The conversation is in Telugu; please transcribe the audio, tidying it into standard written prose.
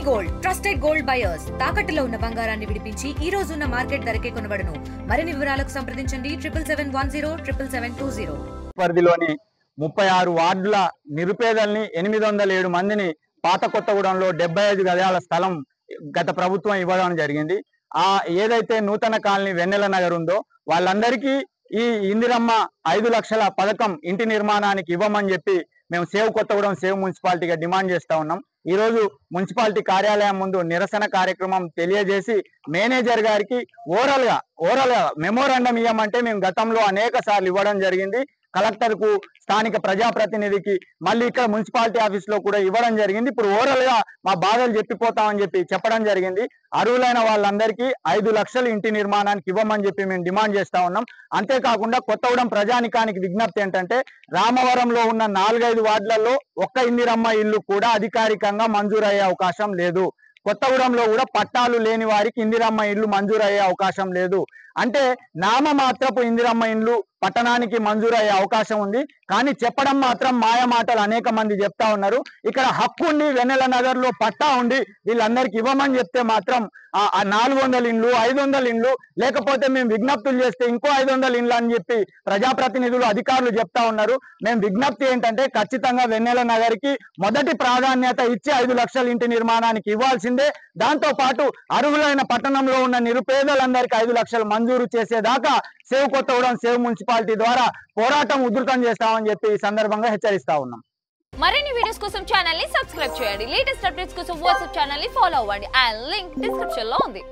గోల్డ్ ట్రస్టెడ్ గోల్డ్ బయర్స్ తాకట్టులో ఉన్న బంగారాన్ని విడిపించి ఈ రోజు ఉన్న మార్కెట్ ధరకే కొనబడును. మరిన్ని వివరాలకు సంప్రదించండి 7710772020. పరిధిలోని 36 వార్డుల నిరుపేదల్ని 807 మందిని పాత కొత్తగూడెంలో 75 గజాల స్థలం గత ప్రభుత్వం ఇవ్వడం జరిగింది. ఏదైతే నూతన కాలనీ వెన్నెల నగర్ ఉందో వాళ్ళందరికీ ఈ ఇందిరమ్మ 5 లక్షల పథకం ఇంటి నిర్మాణానికి ఇవ్వమని చెప్పి మేము సేవ్ కొత్తగూడెం సేవ్ మున్సిపాలిటీగా డిమాండ్ చేస్తా ఉన్నాం. ఈ రోజు మున్సిపాలిటీ కార్యాలయం ముందు నిరసన కార్యక్రమం తెలియజేసి మేనేజర్ గారికి ఓరల్ గా మెమోరాండం ఇవ్వమంటే మేము గతంలో అనేక సార్లు ఇవ్వడం జరిగింది. కలెక్టర్ కు, స్థానిక ప్రజాప్రతినిధికి, మళ్ళీ ఇక్కడ మున్సిపాలిటీ ఆఫీస్ లో కూడా ఇవ్వడం జరిగింది. ఇప్పుడు ఓరల్ గా మా బాధలు చెప్పిపోతామని చెప్పి చెప్పడం జరిగింది. అర్హులైన వాళ్ళందరికీ 5 లక్షలు ఇంటి నిర్మాణానికి ఇవ్వమని చెప్పి మేము డిమాండ్ చేస్తా ఉన్నాం. అంతేకాకుండా కొత్తగూడెం ప్రజానికానికి విజ్ఞప్తి ఏంటంటే రామవరంలో ఉన్న 4-5 వార్డులలో ఒక్క ఇందిరమ్మ ఇల్లు కూడా అధికారికంగా మంజూరయ్యే అవకాశం లేదు. కొత్తగూడెంలో కూడా పట్టాలు లేని వారికి ఇందిరమ్మ ఇల్లు మంజూరయ్యే అవకాశం లేదు. అంటే నామమాత్రపు ఇందిరమ్మ ఇల్లు పట్టణానికి మంజూరయ్యే అవకాశం ఉంది, కానీ చెప్పడం మాత్రం మాయ మాటలు అనేక మంది చెప్తా ఉన్నారు. ఇక్కడ హక్కు ఉండి వెన్నెల నగర్ లో పట్టా ఉండి వీళ్ళందరికీ ఇవ్వమని చెప్తే మాత్రం 400 ఇండ్లు, 500 ఇండ్లు, లేకపోతే మేము విజ్ఞప్తులు చేస్తే ఇంకో 500 ఇండ్లు అని చెప్పి ప్రజాప్రతినిధులు, అధికారులు చెప్తా ఉన్నారు. మేము విజ్ఞప్తి ఏంటంటే ఖచ్చితంగా వెన్నెల నగర్ కి మొదటి ప్రాధాన్యత ఇచ్చి 5 లక్షల ఇంటి నిర్మాణానికి ఇవ్వాల్సిందే. దాంతో పాటు అర్హులైన పట్టణంలో ఉన్న నిరుపేదలందరికీ 5 లక్షలు మంజూరు చేసేదాకా సేవ్ కొత్తగూడెం సేవ్ మున్సిపాలిటీ ద్వారా పోరాటం ఉధృతం చేస్తామని చెప్పి ఈ సందర్భంగా హెచ్చరిస్తా ఉన్నాం. మరిన్ని వీడియోస్ కోసం ఛానల్ ని సబ్స్క్రైబ్ చేయండి. లేటెస్ట్ అప్డేట్స్ కోసం వాట్సాప్ ఛానల్ ని ఫాలో అవ్వండి. ఆ లింక్ డిస్క్రిప్షన్ లో ఉంది.